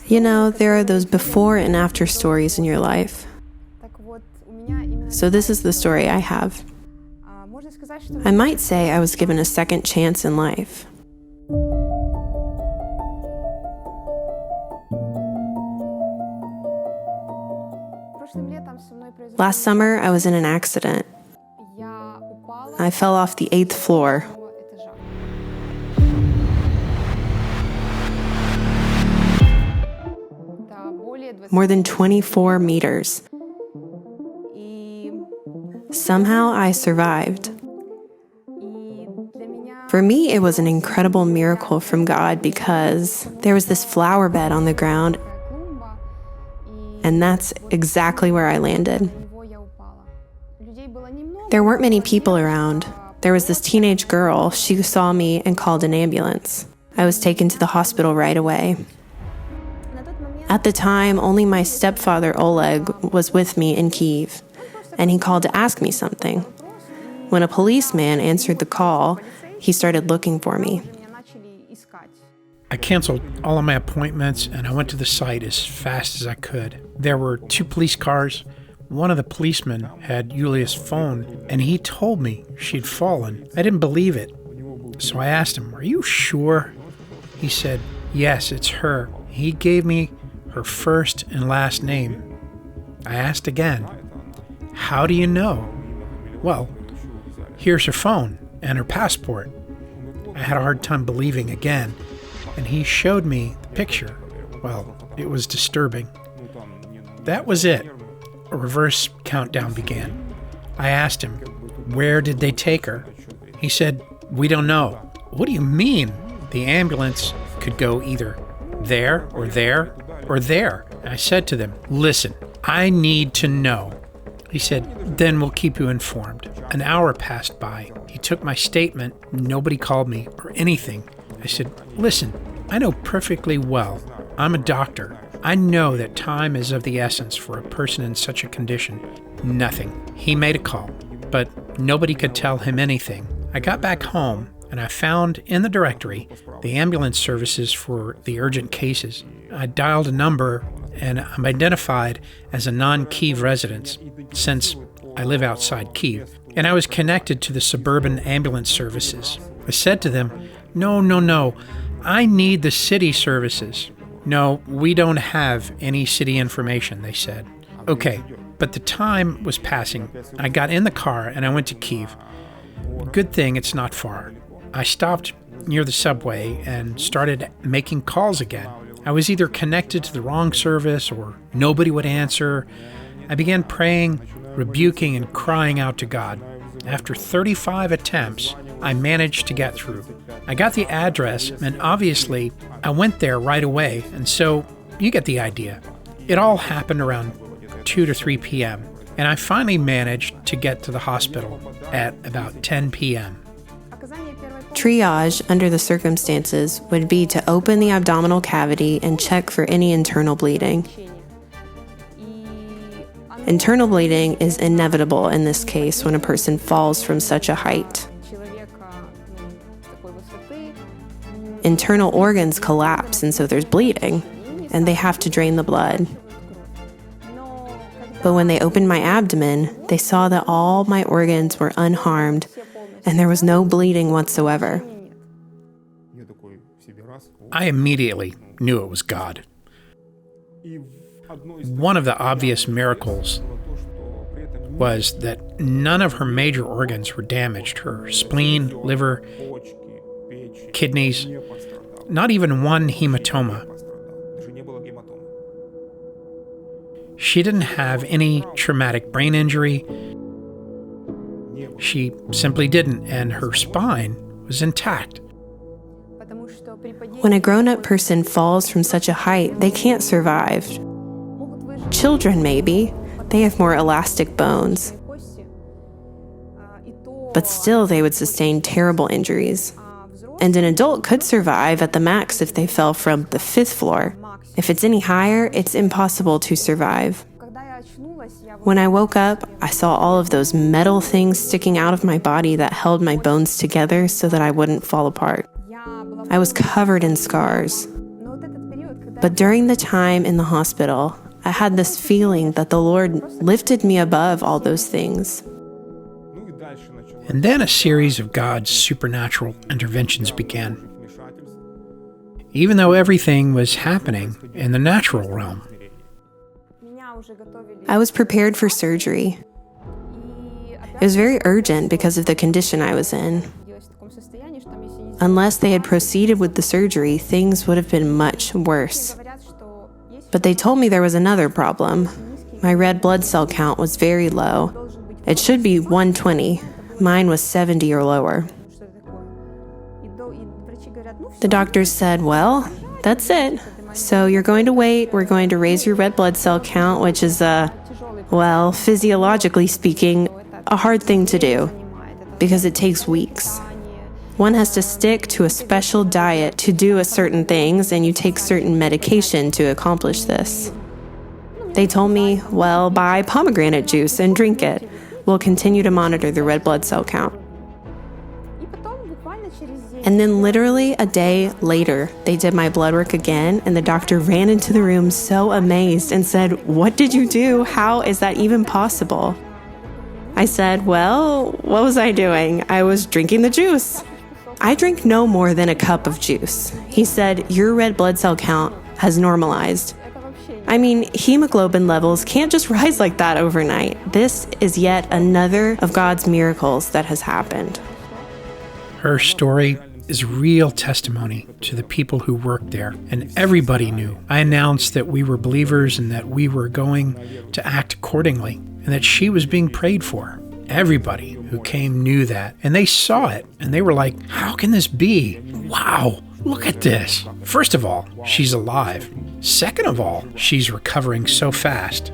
You know, there are those before and after stories in your life. So this is the story I have. I might say I was given a second chance in life. Last summer, I was in an accident. I fell off the 8th floor. More than 24 meters. Somehow I survived. For me, it was an incredible miracle from God because there was this flower bed on the ground, and that's exactly where I landed. There weren't many people around. There was this teenage girl. She saw me and called an ambulance. I was taken to the hospital right away. At the time, only my stepfather Oleg was with me in Kyiv, and he called to ask me something. When a policeman answered the call, he started looking for me. I canceled all of my appointments and I went to the site as fast as I could. There were 2 police cars. One of the policemen had Yulia's phone, and he told me she'd fallen. I didn't believe it. So I asked him, "Are you sure?" He said, "Yes, it's her." He gave me her first and last name. I asked again, "How do you know?" "Well, here's her phone and her passport." I had a hard time believing again, and he showed me the picture. Well, it was disturbing. That was it. A reverse countdown began. I asked him, "Where did they take her?" He said, "We don't know." "What do you mean?" The ambulance could go either there or there or there. I said to them, "Listen, I need to know." He said, "Then we'll keep you informed." An hour passed by. He took my statement. Nobody called me or anything. I said, "Listen, I know perfectly well. I'm a doctor. I know that time is of the essence for a person in such a condition." Nothing. He made a call, but nobody could tell him anything. I got back home and I found in the directory the ambulance services for the urgent cases. I dialed a number and I'm identified as a non-Kyiv resident since I live outside Kyiv. And I was connected to the suburban ambulance services. I said to them, No, I need the city services." "No, we don't have any city information," they said. Okay, but the time was passing. I got in the car and I went to Kyiv. Good thing it's not far. I stopped near the subway and started making calls again. I was either connected to the wrong service or nobody would answer. I began praying, rebuking, and crying out to God. After 35 attempts, I managed to get through. I got the address, and obviously, I went there right away, and so you get the idea. It all happened around 2 to 3 p.m., and I finally managed to get to the hospital at about 10 p.m. Triage, under the circumstances, would be to open the abdominal cavity and check for any internal bleeding. Internal bleeding is inevitable in this case when a person falls from such a height. Internal organs collapse, and so there's bleeding, and they have to drain the blood. But when they opened my abdomen, they saw that all my organs were unharmed, and there was no bleeding whatsoever. I immediately knew it was God. One of the obvious miracles was that none of her major organs were damaged. Her spleen, liver, kidneys, not even one hematoma. She didn't have any traumatic brain injury. She simply didn't, and her spine was intact. When a grown-up person falls from such a height, they can't survive. Children, maybe. They have more elastic bones. But still, they would sustain terrible injuries. And an adult could survive at the max if they fell from the 5th floor. If it's any higher, it's impossible to survive. When I woke up, I saw all of those metal things sticking out of my body that held my bones together so that I wouldn't fall apart. I was covered in scars. But during the time in the hospital, I had this feeling that the Lord lifted me above all those things. And then a series of God's supernatural interventions began. Even though everything was happening in the natural realm. I was prepared for surgery. It was very urgent because of the condition I was in. Unless they had proceeded with the surgery, things would have been much worse. But they told me there was another problem. My red blood cell count was very low. It should be 120. Mine was 70 or lower. The doctors said, well, that's it. So you're going to wait. We're going to raise your red blood cell count, which is, physiologically speaking, a hard thing to do because it takes weeks. One has to stick to a special diet to do certain things, and you take certain medication to accomplish this. They told me, well, buy pomegranate juice and drink it. We'll continue to monitor the red blood cell count. And then literally a day later, they did my blood work again, and the doctor ran into the room so amazed and said, "What did you do? How is that even possible?" I said, well, what was I doing? I was drinking the juice. I drink no more than a cup of juice. He said, your red blood cell count has normalized. I mean, hemoglobin levels can't just rise like that overnight. This is yet another of God's miracles that has happened. Her story is real testimony to the people who worked there, and everybody knew. I announced that we were believers and that we were going to act accordingly, and that she was being prayed for. Everybody who came knew that, and they saw it, and they were like, how can this be? Wow, look at this. First of all, she's alive. Second of all, she's recovering so fast.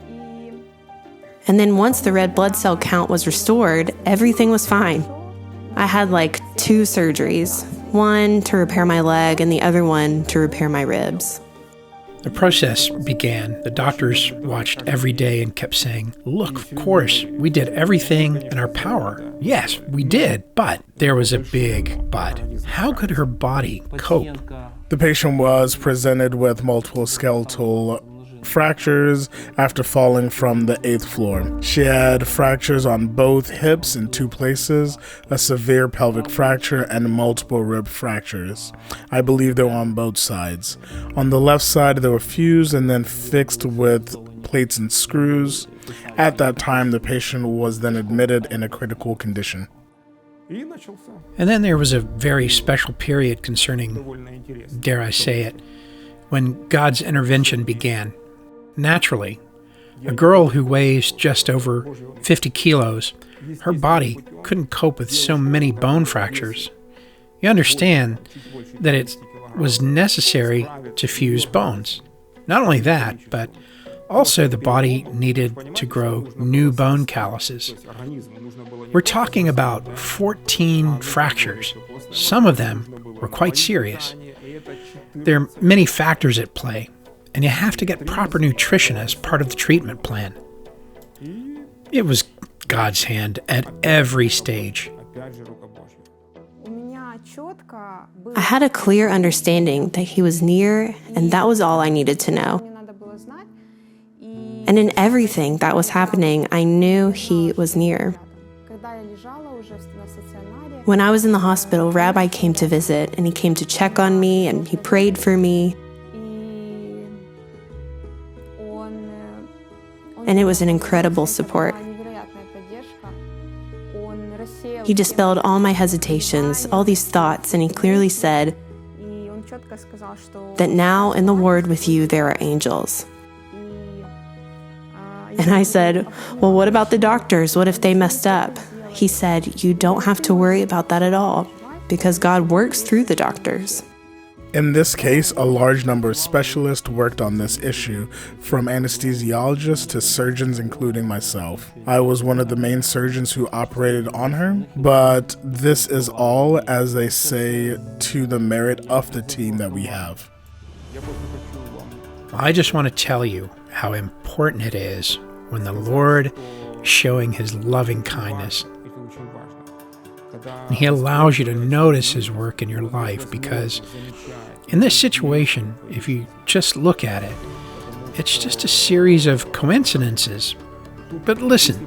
And then once the red blood cell count was restored, everything was fine. I had 2 surgeries, one to repair my leg and the other one to repair my ribs. The process began. The doctors watched every day and kept saying, look, of course, we did everything in our power. Yes, we did, but there was a big but. How could her body cope? The patient was presented with multiple skeletal fractures after falling from the 8th floor. She had fractures on both hips in 2 places, a severe pelvic fracture, and multiple rib fractures. I believe they were on both sides. On the left side, they were fused and then fixed with plates and screws. At that time, the patient was then admitted in a critical condition. And then there was a very special period concerning, dare I say it, when God's intervention began. Naturally, a girl who weighs just over 50 kilos, her body couldn't cope with so many bone fractures. You understand that it was necessary to fuse bones. Not only that, but also the body needed to grow new bone calluses. We're talking about 14 fractures. Some of them were quite serious. There are many factors at play, and you have to get proper nutrition as part of the treatment plan. It was God's hand at every stage. I had a clear understanding that He was near, and that was all I needed to know. And in everything that was happening, I knew He was near. When I was in the hospital, Rabbi came to visit, and he came to check on me, and he prayed for me. And it was an incredible support. He dispelled all my hesitations, all these thoughts, and he clearly said that now in the ward with you there are angels. And I said, well, what about the doctors? What if they messed up? He said, you don't have to worry about that at all, because God works through the doctors. In this case, a large number of specialists worked on this issue, from anesthesiologists to surgeons, including myself. I was one of the main surgeons who operated on her, but this is all, as they say, to the merit of the team that we have. I just want to tell you how important it is when the Lord is showing His loving kindness. And He allows you to notice His work in your life because in this situation, if you just look at it, it's just a series of coincidences. But listen,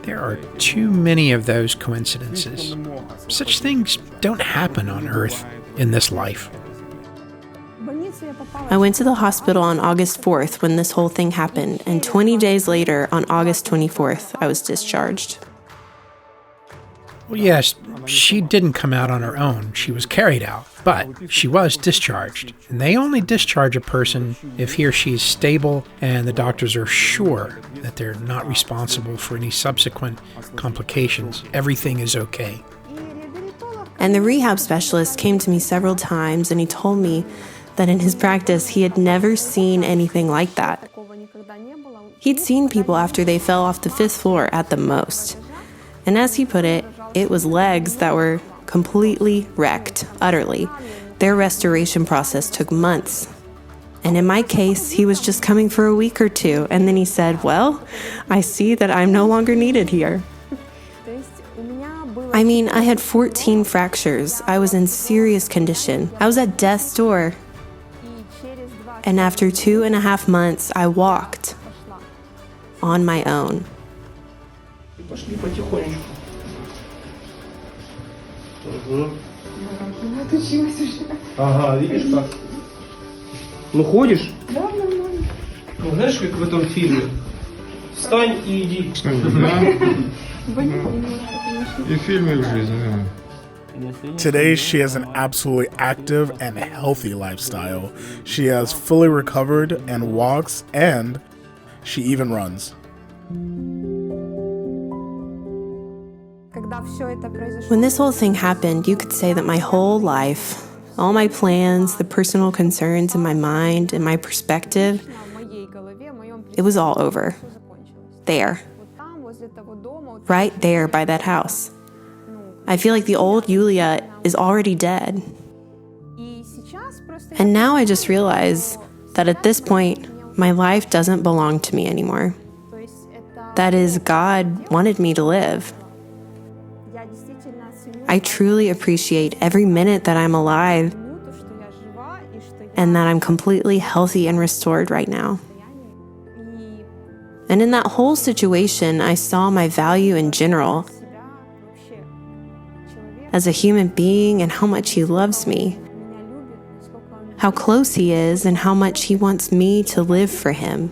there are too many of those coincidences. Such things don't happen on earth in this life. I went to the hospital on August 4th when this whole thing happened, and 20 days later, on August 24th, I was discharged. Well, yes, she didn't come out on her own. She was carried out, but she was discharged. And they only discharge a person if he or she is stable and the doctors are sure that they're not responsible for any subsequent complications. Everything is okay. And the rehab specialist came to me several times, and he told me that in his practice, he had never seen anything like that. He'd seen people after they fell off the 5th floor at the most. And as he put it, it was legs that were completely wrecked, utterly. Their restoration process took months. And in my case, he was just coming for a week or two, and then he said, "Well, I see that I'm no longer needed here." I mean, I had 14 fractures. I was in serious condition. I was at death's door. And after 2.5 months, I walked on my own. Ага, видишь как? Ну ходишь? Да, нормально. Ну знаешь, как в этом фильме? Встань и иди. И в фильме, и в жизни, да. Today, she has an absolutely active and healthy lifestyle. She has fully recovered and walks, and she even runs. When this whole thing happened, you could say that my whole life, all my plans, the personal concerns in my mind, and my perspective, it was all over. There. Right there by that house. I feel like the old Yulia is already dead. And now I just realize that at this point, my life doesn't belong to me anymore. That is, God wanted me to live. I truly appreciate every minute that I'm alive and that I'm completely healthy and restored right now. And in that whole situation, I saw my value in general as a human being and how much He loves me, how close He is and how much He wants me to live for Him.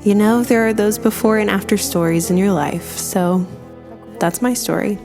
You know, there are those before and after stories in your life, so that's my story.